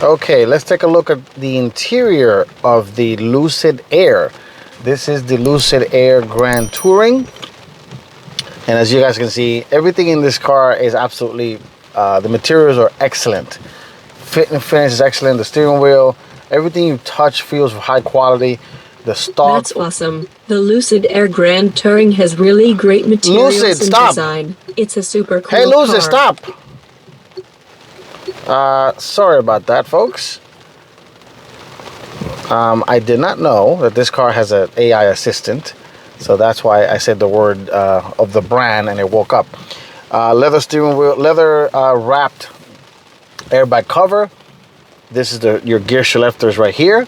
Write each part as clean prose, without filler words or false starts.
Okay, let's take a look at the interior of the Lucid Air. This is the Lucid Air Grand Touring. And as you guys can see, everything in this car is absolutely, the materials are excellent. Fit and finish is excellent. The steering wheel, everything you touch feels high quality. The stock. That's awesome. The Lucid Air Grand Touring has really great materials Lucid, and stop. design. It's a super cool Hey, Lucid, car. stop. Sorry about that, folks. I did not know that this car has an AI assistant. So that's why I said the word of the brand and it woke up. Leather steering wheel, leather wrapped airbag cover. This is your gear selectors right here.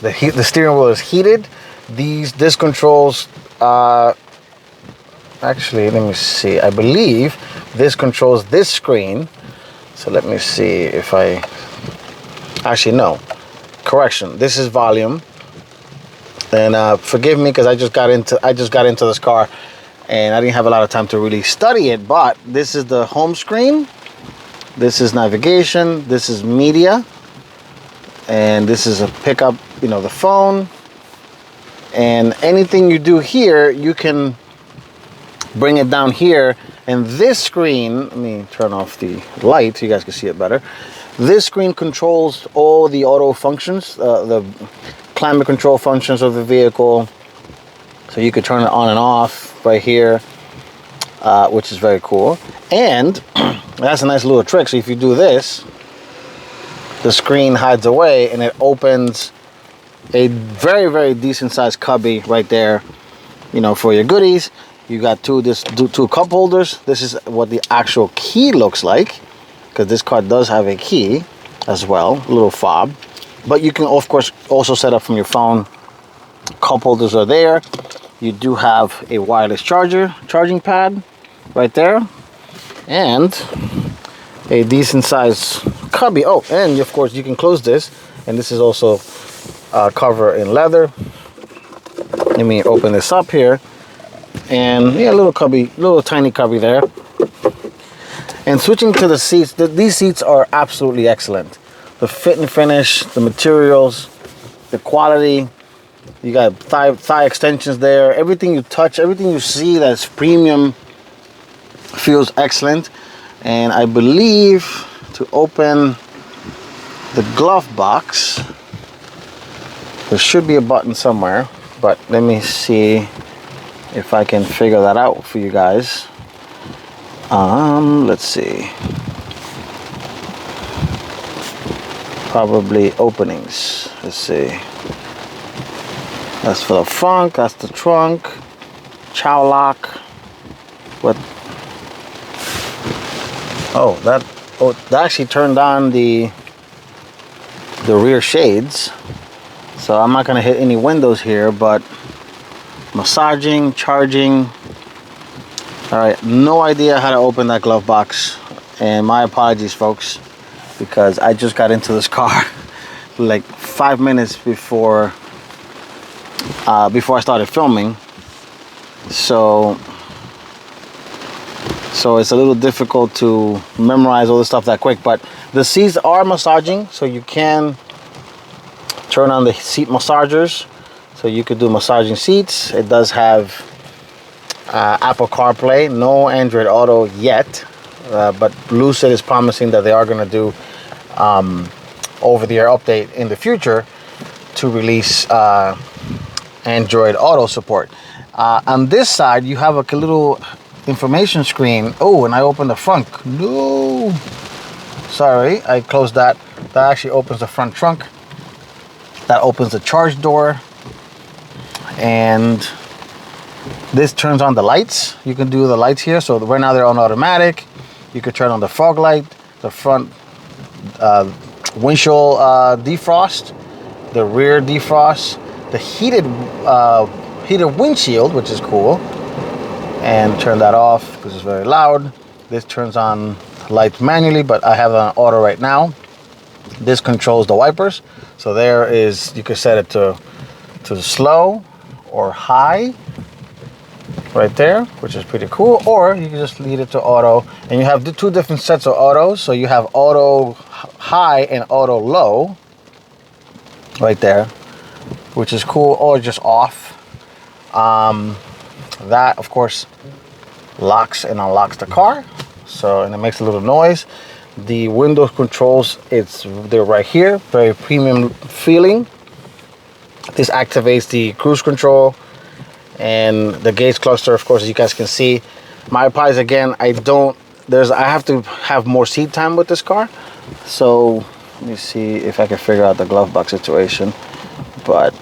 The steering wheel is heated. This controls, actually, let me see. I believe this controls this screen. So let me see if actually no, correction. This is volume. And forgive me because I just got into this car and I didn't have a lot of time to really study it. But this is the home screen. This is navigation. This is media. And this is a pickup, the phone. And anything you do here, you can bring it down here. And this screen, let me turn off the light so you guys can see it better. This screen controls all the auto functions, the climate control functions of the vehicle. So you could turn it on and off right here, which is very cool. And that's a nice little trick. So if you do this, the screen hides away and it opens a very, very decent sized cubby right there, for your goodies. You got two cup holders. This is what the actual key looks like, because this car does have a key as well, a little fob. But you can, of course, also set up from your phone. Cup holders are there. You do have a wireless charging pad right there. And a decent size cubby. Oh, and of course, you can close this. And this is also cover in leather. Let me open this up here. And yeah, little tiny cubby there. And switching to the seats, these seats are absolutely excellent. The fit and finish, the materials, the quality. You got thigh extensions there. Everything you touch, everything you see that's premium feels excellent. And I believe to open the glove box, there should be a button somewhere, but let me see if I can figure that out for you guys. Let's see. Probably openings. Let's see. That's for the front. That's the trunk. Chow lock. What? Oh, that actually turned on the rear shades. So I'm not gonna hit any windows here, but massaging, charging. All right, no idea how to open that glove box, and my apologies, folks, because I just got into this car like 5 minutes before I started filming. So it's a little difficult to memorize all this stuff that quick, but the seats are massaging, so you can turn on the seat massagers. So you could do massaging seats. It does have Apple CarPlay, no Android Auto yet, but Lucid is promising that they are going to do over-the-air update in the future to release Android Auto support. On this side, you have a little information screen. Oh, and I opened the front. No, sorry, I closed that. That actually opens the front trunk. That opens the charge door. And this turns on the lights. You can do the lights here. So right now they're on automatic. You could turn on the fog light, the front windshield defrost, the rear defrost, the heated windshield, which is cool. And turn that off because it's very loud. This turns on lights manually, but I have it on auto right now. This controls the wipers. So there is, you can set it to slow or high right there, which is pretty cool. Or you can just leave it to auto, and you have the two different sets of autos. So you have auto high and auto low right there, which is cool, or just off. That of course locks and unlocks the car, so, and it makes a little noise. The window controls, they're right here, very premium feeling. This activates the cruise control and the gauge cluster, of course, as you guys can see. My apologies again, I have to have more seat time with this car, so let me see if I can figure out the glove box situation, but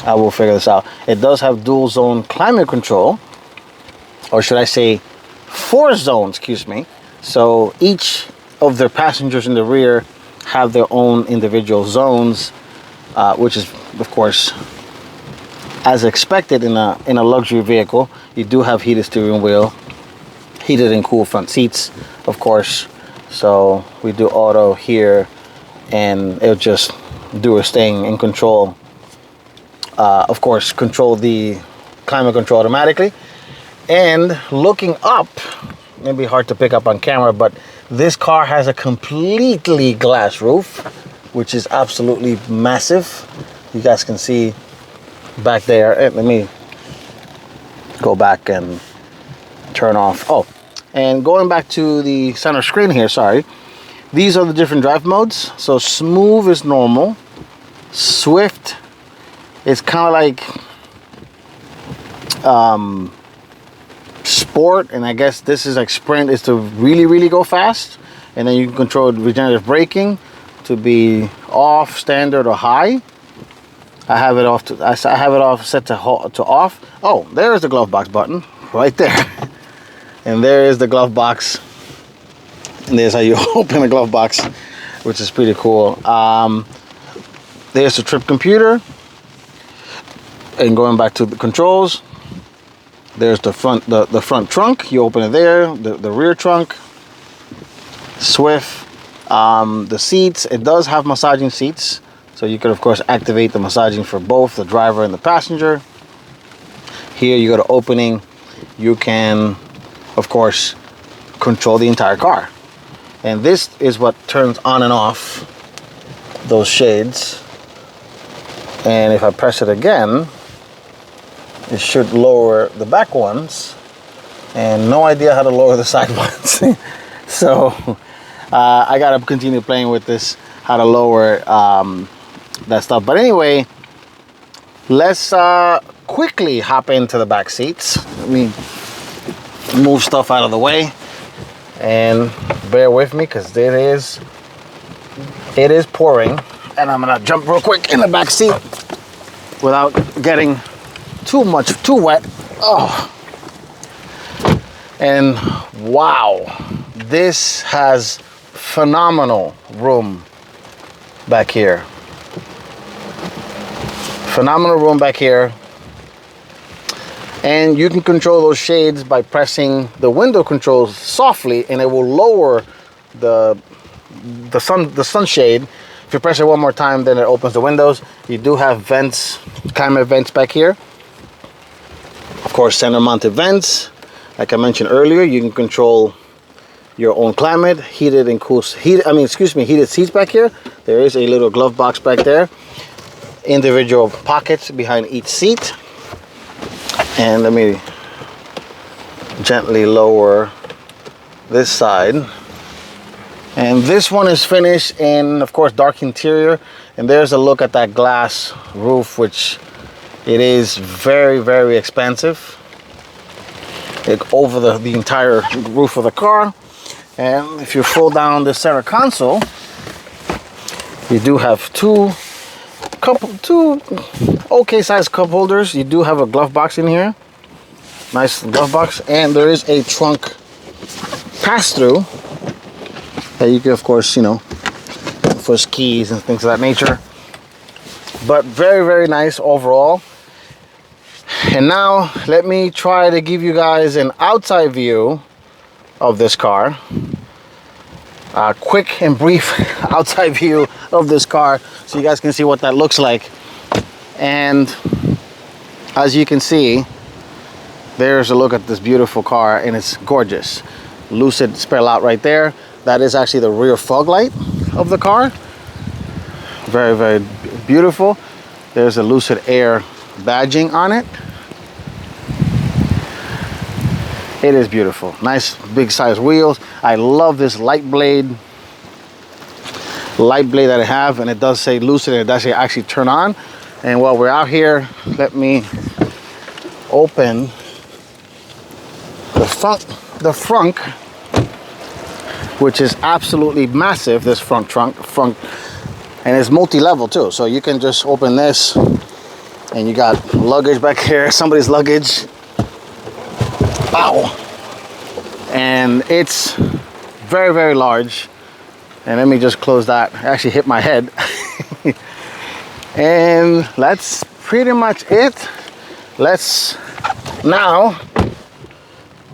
I will figure this out. It does have dual zone climate control, or should I say 4 zones, excuse me. So each of their passengers in the rear have their own individual zones, which is of course as expected in a luxury vehicle. You do have heated steering wheel, heated and cool front seats, of course. So we do auto here, and it'll just do a staying in control. Of course, control the climate control automatically. And looking up, maybe hard to pick up on camera, but this car has a completely glass roof, which is absolutely massive. You guys can see back there. Let me go back and turn off. Oh, and going back to the center screen here, sorry. These are the different drive modes. So smooth is normal. Swift is kind of like sport, and I guess this is like sprint, is to really go fast. And then you can control regenerative braking to be off, standard, or high. I have it off set to off. Oh, there's the glove box button right there. And there is the glove box. And there's how you open the glove box, which is pretty cool. There's the trip computer. And going back to the controls, there's the front trunk. You open it there. The rear trunk. Swift. The seats. It does have massaging seats, so you could of course activate the massaging for both the driver and the passenger. Here you go to opening. You can of course control the entire car, and this is what turns on and off those shades. And if I press it again, it should lower the back ones, and no idea how to lower the side ones. So I gotta continue playing with this, how to lower that stuff. But anyway, let's quickly hop into the back seats. Let me move stuff out of the way, and bear with me because it is pouring, and I'm gonna jump real quick in the back seat without getting too wet. Oh, and wow, this has phenomenal room back here. Phenomenal room back here. And you can control those shades by pressing the window controls softly, and it will lower the sunshade. If you press it one more time, then it opens the windows. You do have vents, climate vents back here. Of course, center mounted vents. Like I mentioned earlier, you can control your own climate, heated seats back here. There is a little glove box back there. Individual pockets behind each seat. And let me gently lower this side. And this one is finished in, of course, dark interior. And there's a look at that glass roof, which it is very expensive. Over the entire roof of the car. And if you fold down the center console, you do have two okay sized cup holders. You do have a glove box in here, nice glove box, and there is a trunk pass-through that you can of course, for skis and things of that nature. But very nice overall. And now let me try to give you guys an outside view of this car. A quick and brief outside view of this car so you guys can see what that looks like. And as you can see, there's a look at this beautiful car, and it's gorgeous. Lucid spell out right there. That is actually the rear fog light. of the car. Very, very beautiful. There's a Lucid Air badging on it. It is beautiful. Nice big size wheels. I love this light blade that I have, and it does say Lucid, and it does say actually turn on. And while we're out here, let me open the front, which is absolutely massive. This front trunk, and it's multi-level too. So you can just open this, and you got luggage back here, somebody's luggage. Ow! And it's very, very large. And let me just close that. I actually hit my head. And that's pretty much it. Let's now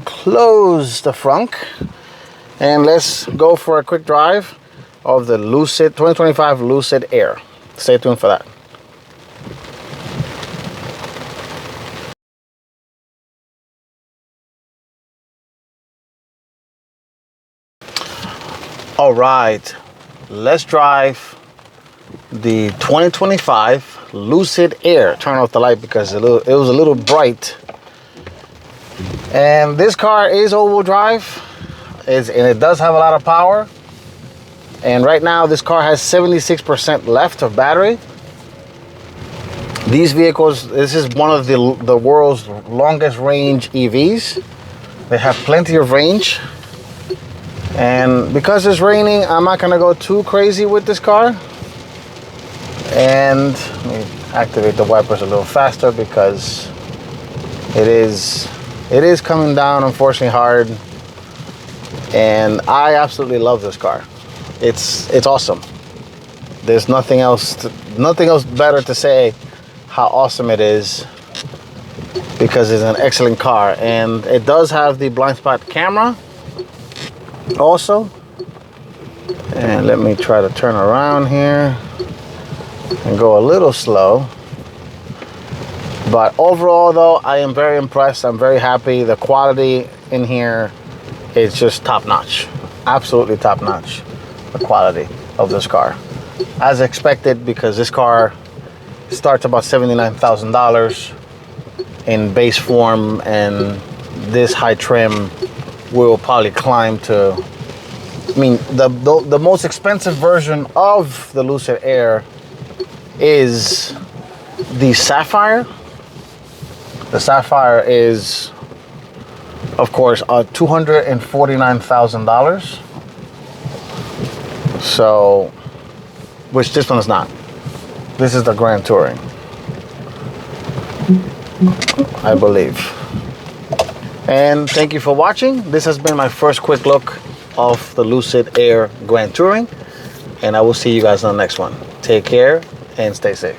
close the front and let's go for a quick drive of the Lucid 2025 Lucid Air. Stay tuned for that. All right, let's drive the 2025 Lucid Air. Turn off the light because it was a little bright. And this car is all-wheel drive, and it does have a lot of power. And right now, this car has 76% left of battery. These vehicles, this is one of the world's longest range EVs. They have plenty of range. And because it's raining, I'm not gonna go too crazy with this car. And let me activate the wipers a little faster because it is coming down, unfortunately, hard. And I absolutely love this car. It's awesome. There's nothing else better to say how awesome it is, because it's an excellent car. And it does have the blind spot camera also. And let me try to turn around here and go a little slow. But overall though, I am very impressed. I'm very happy. The quality in here is just top notch. Absolutely top notch, the quality of this car. As expected, because this car starts about $79,000 in base form, and this high trim will probably climb to, I mean, the most expensive version of the Lucid Air is the Sapphire. The Sapphire is, of course, $249,000. So, which this one is not. This is the Grand Touring, I believe. And thank you for watching. This has been my first quick look of the Lucid Air Grand Touring. And I will see you guys on the next one. Take care and stay safe.